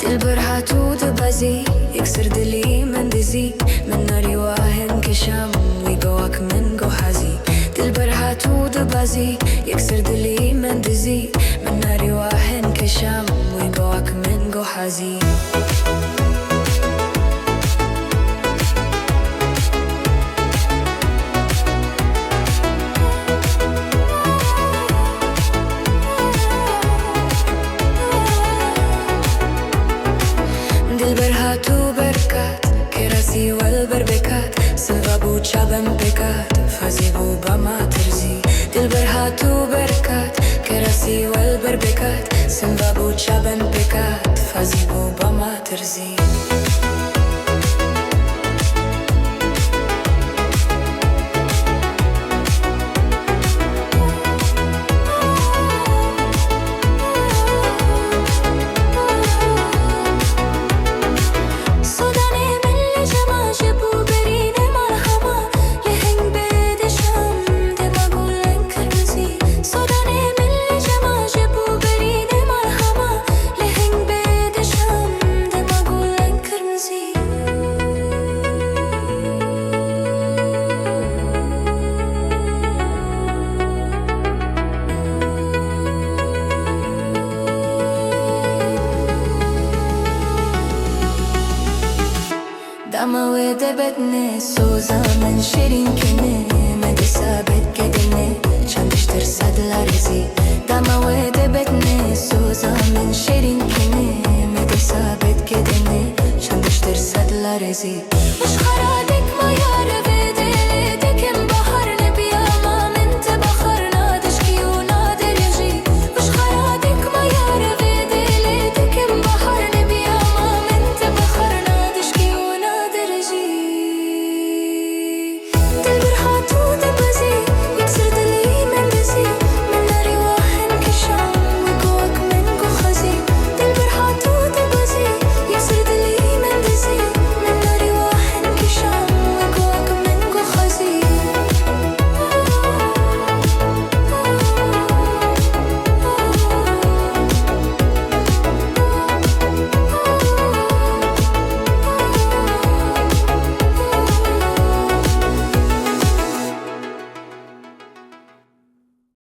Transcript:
دلبر هاتو دبازي يكسر دلي من دزي من ناري واهن كشام ويقواك من قوحازي دلبر هاتو دبازي يكسر دلي من دزي من ناري واهن كشام ويقواك من قوحازي دلبر هاتو بركات كراسي والبربكات سنغابو تشابن بكات فازيبو بما ترزي دلبر هاتو بركات كراسي والبربكات سنغابو تشابن بكات فازيبو بما ترزي داما ودبتني سوزا من شيرين كني مدي ثابت كدني چندشتر صدلارزي داما ودبتني سوزا من شيرين كني مدي ثابت كدني چندشتر صدلارزي مش خراب